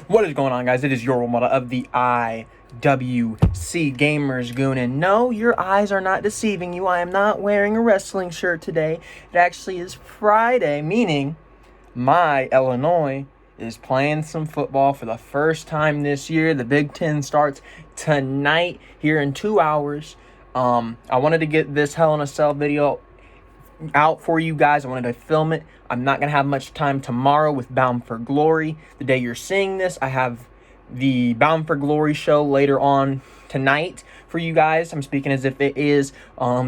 What is going on, guys? It is your role model of the IWC Gamers Goon, and no, your eyes are not deceiving you. I am not wearing a wrestling shirt today. It actually is Friday, meaning my Illinois is playing some football for the first time this year. The Big Ten starts tonight here in 2 hours. I wanted to get this Hell in a Cell video out for you guys. I wanted to film it. I'm not going to have much time tomorrow with Bound for Glory. The day you're seeing this, I have the Bound for Glory show later on tonight for you guys. I'm speaking as if it is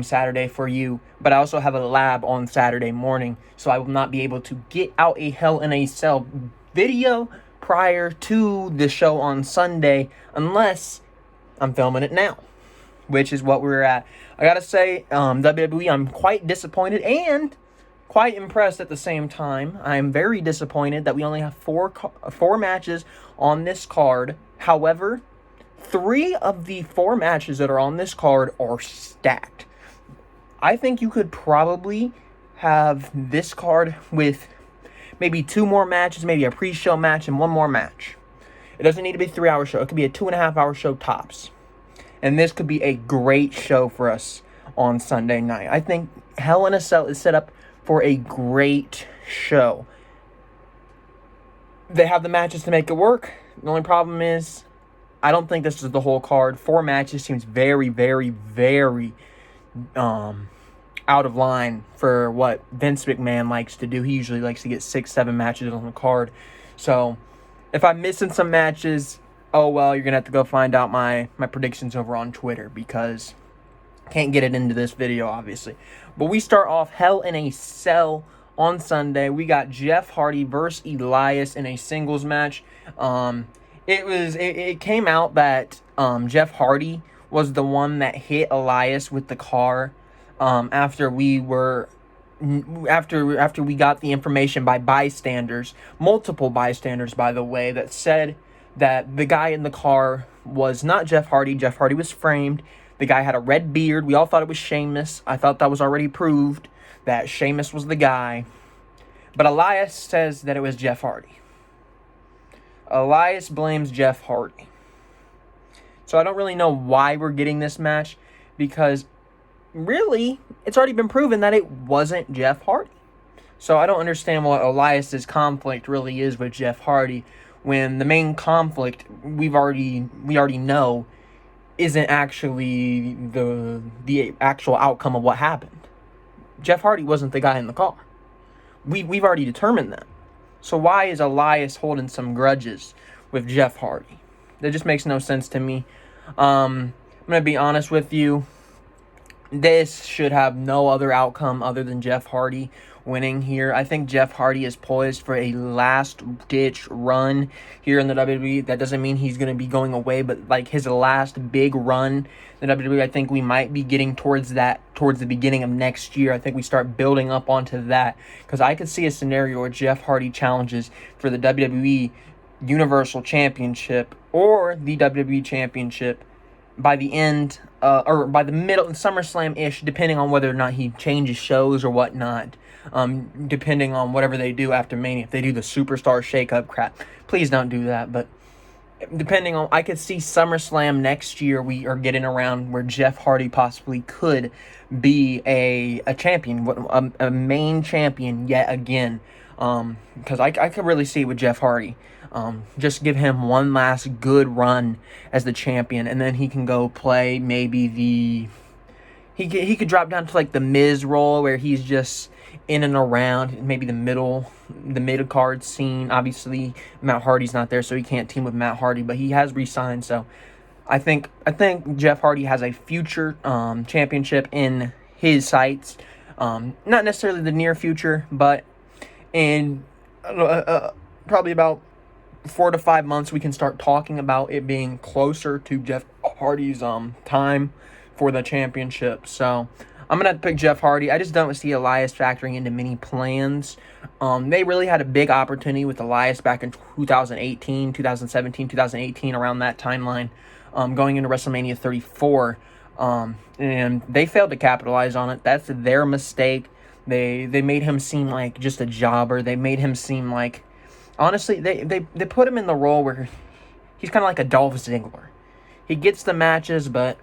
Saturday for you, but I also have a lab on Saturday morning, so I will not be able to get out a Hell in a Cell video prior to the show on Sunday unless I'm filming it now, which is what we're at. I gotta say, WWE, I'm quite disappointed and quite impressed at the same time. I'm very disappointed that we only have four matches on this card. However, 3 of the 4 matches that are on this card are stacked. I think you could probably have this card with maybe 2 more matches, maybe a pre-show match and 1 more match. It doesn't need to be a 3-hour show. It could be a 2.5-hour show tops. And this could be a great show for us on Sunday night. I think Hell in a Cell is set up for a great show. They have the matches to make it work. The only problem is, I don't think this is the whole card. 4 matches seems very, very, very out of line for what Vince McMahon likes to do. He usually likes to get 6, 7 matches on the card. So, if I'm missing some matches, oh well, you're going to have to go find out my predictions over on Twitter, because I can't get it into this video, obviously. But we start off Hell in a Cell on Sunday. We got Jeff Hardy versus Elias in a singles match. It came out that Jeff Hardy was the one that hit Elias with the car after we got the information by bystanders, multiple bystanders, by the way, that said that the guy in the car was not Jeff Hardy. Jeff Hardy was framed. The guy had a red beard. We all thought it was Sheamus. I thought that was already proved that Sheamus was the guy. But Elias says that it was Jeff Hardy. Elias blames Jeff Hardy. So I don't really know why we're getting this match, because really, it's already been proven that it wasn't Jeff Hardy. So I don't understand what Elias's conflict really is with Jeff Hardy, when the main conflict we already know isn't actually the actual outcome of what happened. Jeff Hardy wasn't the guy in the car. We've already determined that. So why is Elias holding some grudges with Jeff Hardy? That just makes no sense to me. I'm going to be honest with you. This should have no other outcome other than Jeff Hardy winning here. I think Jeff Hardy is poised for a last-ditch run here in the WWE. That doesn't mean he's going to be going away, but like his last big run in the WWE, I think we might be getting towards the beginning of next year. I think we start building up onto that, because I could see a scenario where Jeff Hardy challenges for the WWE Universal Championship or the WWE Championship by the end, or by the middle, SummerSlam-ish, depending on whether or not he changes shows or whatnot. Depending on whatever they do after Mania. If they do the Superstar Shake-Up crap, please don't do that. But depending on, I could see SummerSlam next year, we are getting around where Jeff Hardy possibly could be a champion, a main champion yet again. Because I could really see it with Jeff Hardy. Just give him one last good run as the champion, and then he can go play maybe he could drop down to like the Miz role, where he's just in and around maybe the mid-card scene. Obviously, Matt Hardy's not there, so he can't team with Matt Hardy, but he has re-signed. So I think Jeff Hardy has a future championship in his sights. Not necessarily the near future, but in probably about 4 to 5 months, we can start talking about it being closer to Jeff Hardy's time for the championship. So I'm going to pick Jeff Hardy. I just don't see Elias factoring into many plans. They really had a big opportunity with Elias back in 2018, 2017, 2018, around that timeline, going into WrestleMania 34. And they failed to capitalize on it. That's their mistake. They made him seem like just a jobber. They made him seem like Honestly, they put him in the role where he's kind of like a Dolph Ziggler. He gets the matches, but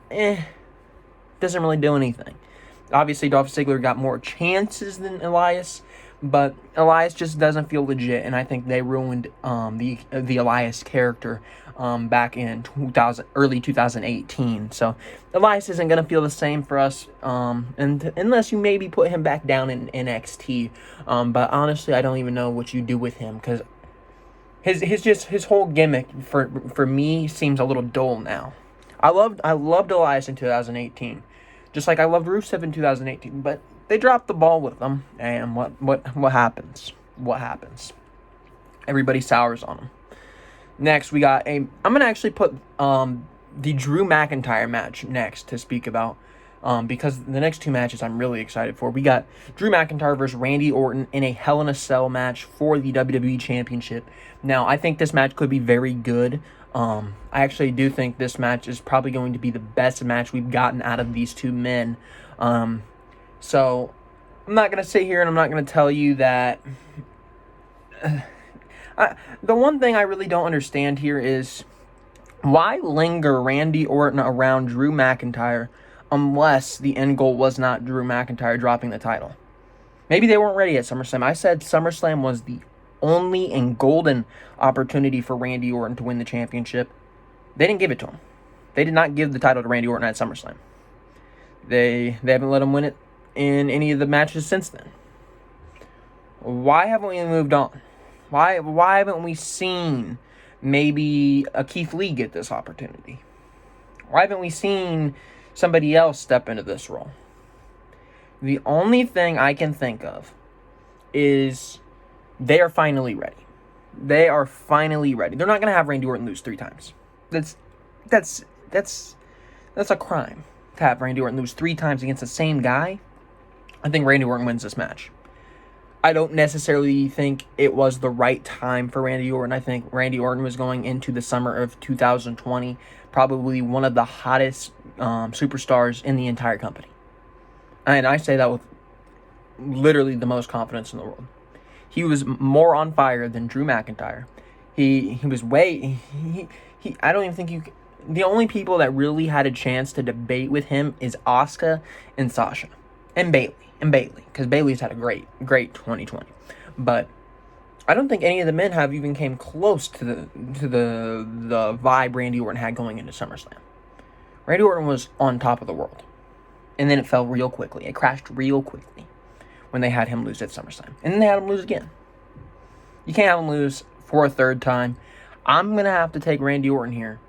doesn't really do anything. Obviously, Dolph Ziggler got more chances than Elias, but Elias just doesn't feel legit, and I think they ruined the Elias character back in early 2018. So Elias isn't gonna feel the same for us, and unless you maybe put him back down in NXT. But honestly, I don't even know what you do with him, because his whole gimmick for me seems a little dull now. I loved Elias in 2018. Just like I loved Rusev in 2018, but they dropped the ball with them, and what happens? What happens? Everybody sours on them. Next, we got I'm gonna actually put the Drew McIntyre match next to speak about, because the next two matches I'm really excited for. We got Drew McIntyre versus Randy Orton in a Hell in a Cell match for the WWE Championship. Now, I think this match could be very good. I actually do think this match is probably going to be the best match we've gotten out of these two men. So I'm not going to sit here and I'm not going to tell you that. The one thing I really don't understand here is why linger Randy Orton around Drew McIntyre unless the end goal was not Drew McIntyre dropping the title. Maybe they weren't ready at SummerSlam. I said SummerSlam was the only and golden opportunity for Randy Orton to win the championship. They didn't give it to him. They did not give the title to Randy Orton at SummerSlam. They haven't let him win it in any of the matches since then. Why haven't we moved on? Why haven't we seen maybe a Keith Lee get this opportunity? Why haven't we seen somebody else step into this role? The only thing I can think of is they are finally ready. They are finally ready. They're not going to have Randy Orton lose 3 times. That's a crime to have Randy Orton lose 3 times against the same guy. I think Randy Orton wins this match. I don't necessarily think it was the right time for Randy Orton. I think Randy Orton was going into the summer of 2020, probably one of the hottest superstars in the entire company. And I say that with literally the most confidence in the world. He was more on fire than Drew McIntyre. He was I don't even think you... The only people that really had a chance to debate with him is Asuka and Sasha. And Bayley. Because Bayley's had a great 2020. But I don't think any of the men have even came close to the vibe Randy Orton had going into SummerSlam. Randy Orton was on top of the world. And then it fell real quickly. It crashed real quickly when they had him lose at SummerSlam. And then they had him lose again. You can't have him lose for a third time. I'm going to have to take Randy Orton here.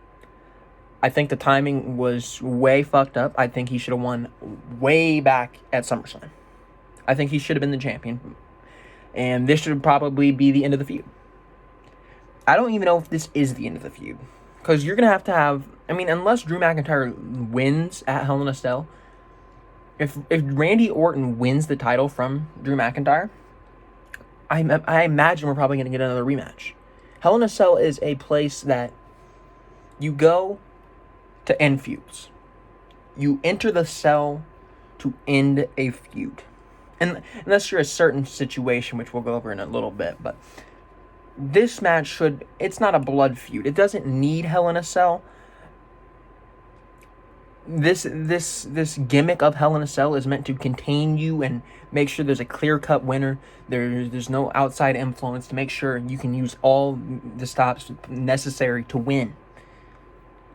I think the timing was way fucked up. I think he should have won way back at SummerSlam. I think he should have been the champion. And this should probably be the end of the feud. I don't even know if this is the end of the feud. Because you're going to have... I mean, unless Drew McIntyre wins at Hell in a Cell... If Randy Orton wins the title from Drew McIntyre, I imagine we're probably going to get another rematch. Hell in a Cell is a place that you go to end feuds. You enter the cell to end a feud. And unless you're a certain situation, which we'll go over in a little bit, but this match it's not a blood feud. It doesn't need Hell in a Cell. This gimmick of Hell in a Cell is meant to contain you and make sure there's a clear-cut winner. There's no outside influence, to make sure you can use all the stops necessary to win.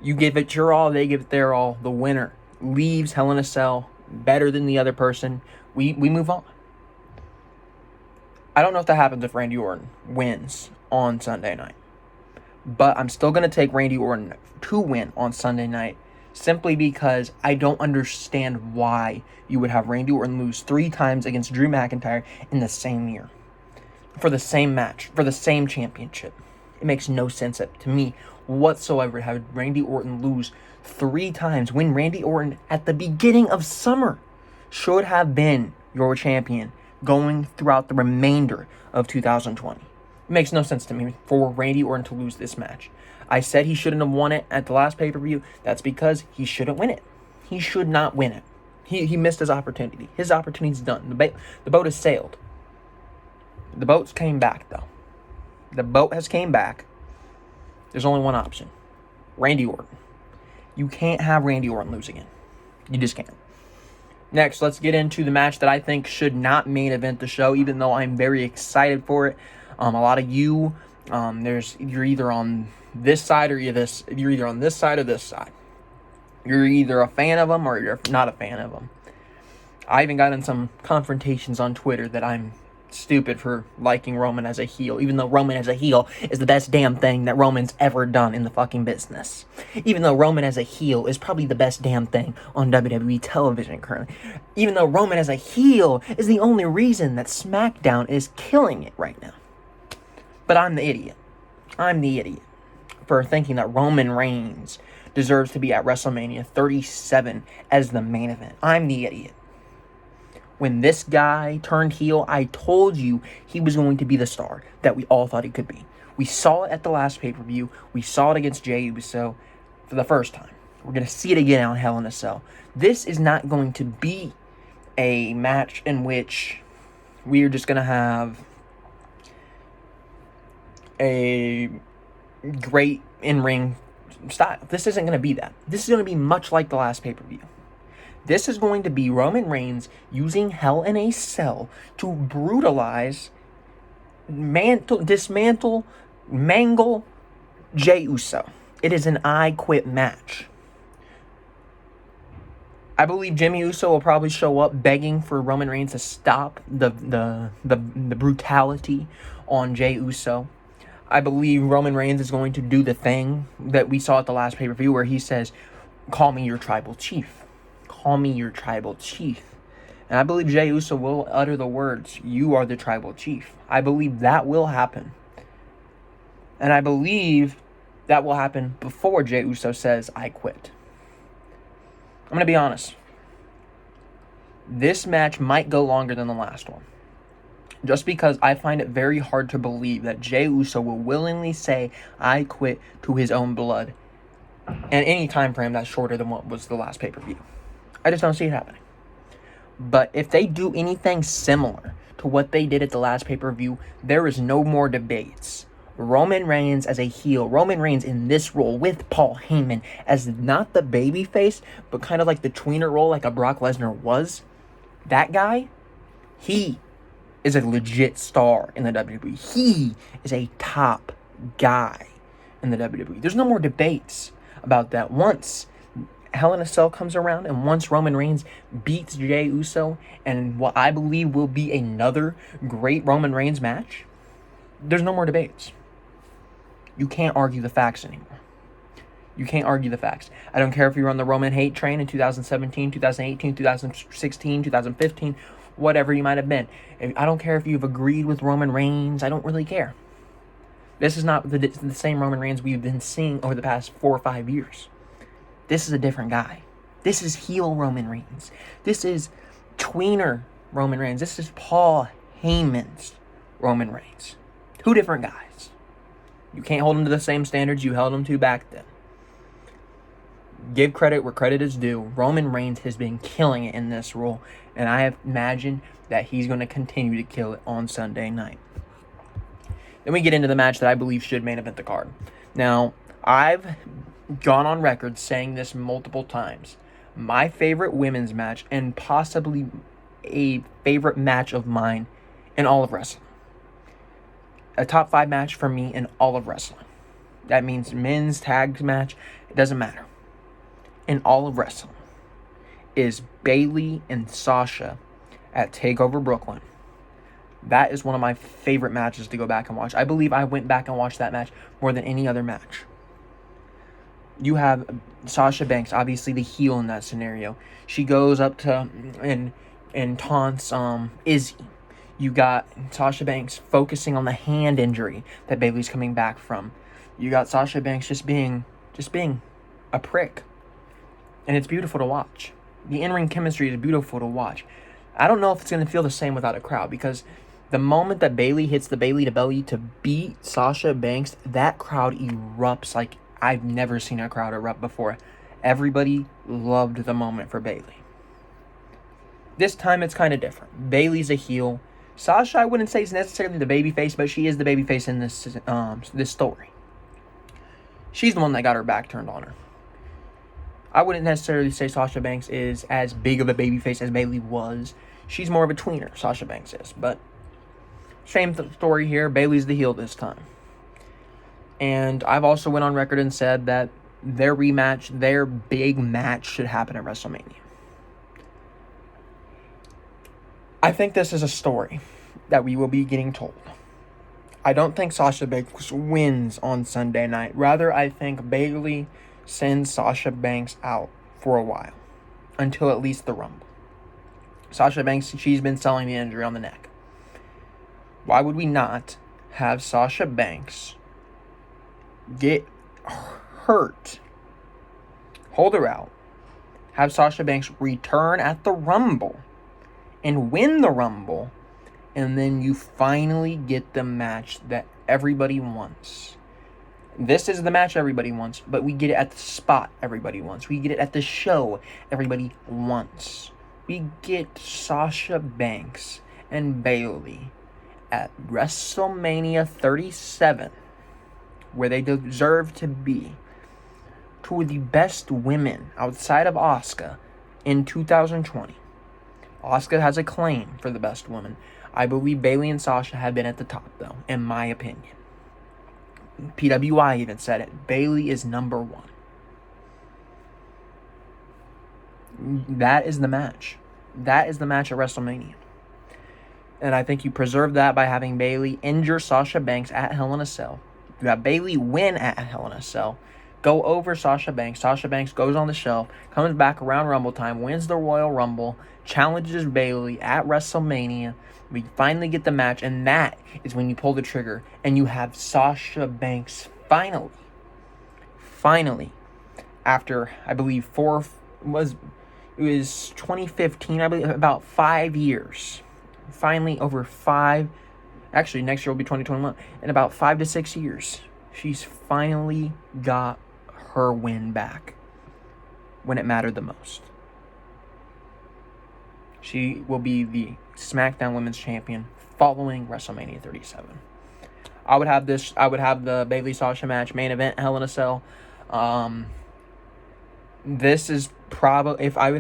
You give it your all, they give it their all. The winner leaves Hell in a Cell better than the other person. We move on. I don't know if that happens if Randy Orton wins on Sunday night. But I'm still going to take Randy Orton to win on Sunday night, simply because I don't understand why you would have Randy Orton lose 3 times against Drew McIntyre in the same year. For the same match, for the same championship. It makes no sense to me whatsoever to have Randy Orton lose 3 times when Randy Orton at the beginning of summer should have been your champion going throughout the remainder of 2020. It makes no sense to me for Randy Orton to lose this match. I said he shouldn't have won it at the last pay-per-view. That's because he shouldn't win it. He should not win it. He missed his opportunity. His opportunity's done. The boat has sailed. The boats came back, though. The boat has came back. There's only one option. Randy Orton. You can't have Randy Orton lose again. You just can't. Next, let's get into the match that I think should not main event the show, even though I'm very excited for it. A lot of you, you're either on this side or you're either on this side or this side. You're either a fan of them or you're not a fan of them. I even got in some confrontations on Twitter that I'm stupid for liking Roman as a heel, even though Roman as a heel is the best damn thing that Roman's ever done in the fucking business. Even though Roman as a heel is probably the best damn thing on WWE television currently. Even though Roman as a heel is the only reason that SmackDown is killing it right now. But I'm the idiot. I'm the idiot for thinking that Roman Reigns deserves to be at WrestleMania 37 as the main event. I'm the idiot. When this guy turned heel, I told you he was going to be the star that we all thought he could be. We saw it at the last pay-per-view. We saw it against Jey Uso for the first time. We're going to see it again on Hell in a Cell. This is not going to be a match in which we are just going to have a great in-ring style. This isn't going to be that. This is going to be much like the last pay-per-view. This is going to be Roman Reigns using Hell in a Cell to brutalize, dismantle, mangle Jey Uso. It is an I Quit match. I believe Jimmy Uso will probably show up begging for Roman Reigns to stop the brutality on Jey Uso. I believe Roman Reigns is going to do the thing that we saw at the last pay-per-view where he says, "Call me your tribal chief. Call me your tribal chief." And I believe Jey Uso will utter the words, "You are the tribal chief." I believe that will happen. And I believe that will happen before Jey Uso says, "I quit." I'm going to be honest. This match might go longer than the last one. Just because I find it very hard to believe that Jey Uso will willingly say, "I quit" to his own blood. And any time frame that's shorter than what was the last pay-per-view. I just don't see it happening. But if they do anything similar to what they did at the last pay-per-view, there is no more debates. Roman Reigns as a heel, Roman Reigns in this role with Paul Heyman as not the babyface, but kind of like the tweener role like a Brock Lesnar was. That guy, he is a legit star in the WWE. He is a top guy in the WWE. There's no more debates about that. Once Hell in a Cell comes around and once Roman Reigns beats Jey Uso and what I believe will be another great Roman Reigns match, there's no more debates. You can't argue the facts anymore. You can't argue the facts. I don't care if you're on the Roman hate train in 2017, 2018, 2016, 2015, whatever you might have been. I don't care if you've agreed with Roman Reigns. I don't really care. This is not the same Roman Reigns we've been seeing over the past 4 or 5 years. This is a different guy. This is heel Roman Reigns. This is tweener Roman Reigns. This is Paul Heyman's Roman Reigns. 2 different guys. You can't hold them to the same standards you held them to back then. Give credit where credit is due. Roman Reigns has been killing it in this role, and I imagine that he's going to continue to kill it on Sunday night. Then we get into the match that I believe should main event the card. Now, I've gone on record saying this multiple times. My favorite women's match, and possibly a favorite match of mine in all of wrestling. A top 5 match for me in all of wrestling. That means men's tag match. It doesn't matter. In all of wrestling is Bayley and Sasha at TakeOver Brooklyn. That is one of my favorite matches to go back and watch. I believe I went back and watched that match more than any other match. You have Sasha Banks, obviously the heel in that scenario. She goes up to and taunts Izzy. You got Sasha Banks focusing on the hand injury that Bayley's coming back from. You got Sasha Banks just being a prick. And it's beautiful to watch. The in-ring chemistry is beautiful to watch. I don't know if it's going to feel the same without a crowd, because the moment that Bayley hits the Bayley to belly to beat Sasha Banks, that crowd erupts like I've never seen a crowd erupt before. Everybody loved the moment for Bayley. This time it's kind of different. Bayley's a heel. Sasha, I wouldn't say is necessarily the babyface, but she is the babyface in this story. She's the one that got her back turned on her. I wouldn't necessarily say Sasha Banks is as big of a babyface as Bayley was. She's more of a tweener, Sasha Banks is. But same story here. Bayley's the heel this time. And I've also went on record and said that their rematch, their big match, should happen at WrestleMania. I think this is a story that we will be getting told. I don't think Sasha Banks wins on Sunday night. Rather, I think Bayley sends Sasha Banks out for a while. Until at least the Rumble. Sasha Banks, she's been selling the injury on the neck. Why would we not have Sasha Banks get hurt, hold her out, have Sasha Banks return at the Rumble, and win the Rumble, and then you finally get the match that everybody wants. This is the match everybody wants, but we get it at the spot everybody wants. We get it at the show everybody wants. We get Sasha Banks and Bayley at WrestleMania 37, where they deserve to be. Two of the best women outside of Asuka in 2020. Asuka has a claim for the best woman. I believe Bayley and Sasha have been at the top, though, in my opinion. PWI even said it. Bayley is number one. That is the match. That is the match at WrestleMania. And I think you preserve that by having Bayley injure Sasha Banks at Hell in a Cell. You have Bayley win at Hell in a Cell. Go over Sasha Banks. Sasha Banks goes on the shelf, comes back around Rumble time, wins the Royal Rumble, challenges Bayley at WrestleMania. We finally get the match, and that is when you pull the trigger, and you have Sasha Banks finally, after, I believe, it was 2015, I believe, about 5 years. Finally, over 5, actually, next year will be 2021, in about 5 to 6 years, she's finally got her win back when it mattered the most. She will be the SmackDown Women's Champion following WrestleMania 37. I would have the Bayley Sasha match main event, Hell in a Cell. This is probably, if I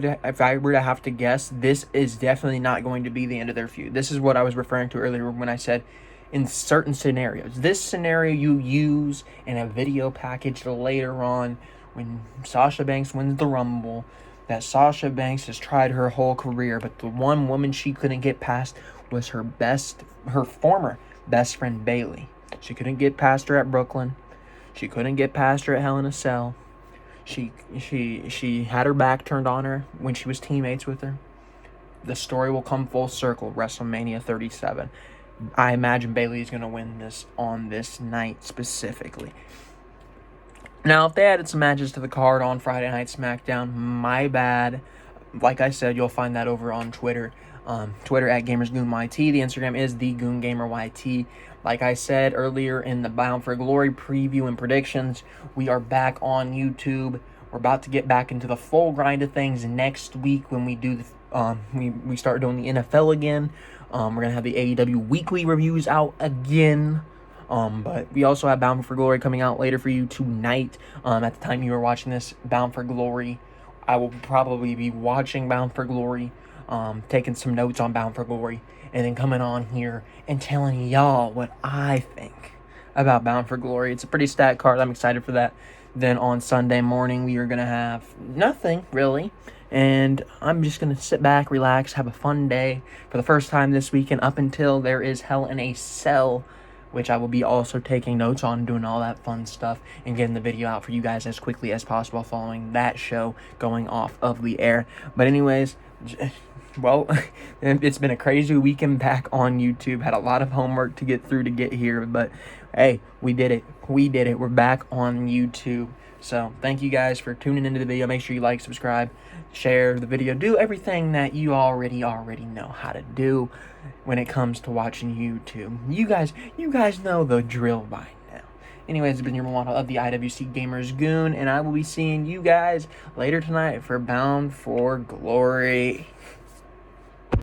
were to have to guess, this is definitely not going to be the end of their feud. This is what I was referring to earlier when I said in certain scenarios. This scenario you use in a video package later on when Sasha Banks wins the Rumble, that Sasha Banks has tried her whole career, but the one woman she couldn't get past was her former best friend Bayley. She couldn't get past her at Brooklyn. She couldn't get past her at Hell in a Cell. She had her back turned on her when she was teammates with her. The story will come full circle, WrestleMania 37. I imagine Bayley is going to win this on this night specifically. Now, if they added some matches to the card on Friday Night SmackDown, my bad. Like I said, you'll find that over on Twitter. Twitter at GamersGoonYT. The Instagram is thegoongameryt. Like I said earlier in the Bound for Glory preview and predictions, we are back on YouTube. We're about to get back into the full grind of things next week when we do we start doing the NFL again. We're gonna have the AEW weekly reviews out again. But we also have Bound for Glory coming out later for you tonight. At the time you are watching this, Bound for Glory, I will probably be watching Bound for Glory, taking some notes on Bound for Glory, and then coming on here and telling y'all what I think about Bound for Glory. It's a pretty stacked card. I'm excited for that. Then on Sunday morning, we are going to have nothing, really. And I'm just going to sit back, relax, have a fun day for the first time this weekend up until there is Hell in a Cell, which I will be also taking notes on, doing all that fun stuff, and getting the video out for you guys as quickly as possible following that show going off of the air. But anyways, well, it's been a crazy weekend back on YouTube. Had a lot of homework to get through to get here, but hey, we did it. We're back on YouTube. So thank you guys for tuning into the video. Make sure you like, subscribe, share the video. Do everything that you already know how to do when it comes to watching YouTube. You guys know the drill by now. Anyways, it's been your Milano of the IWC Gamers Goon, and I will be seeing you guys later tonight for Bound for Glory.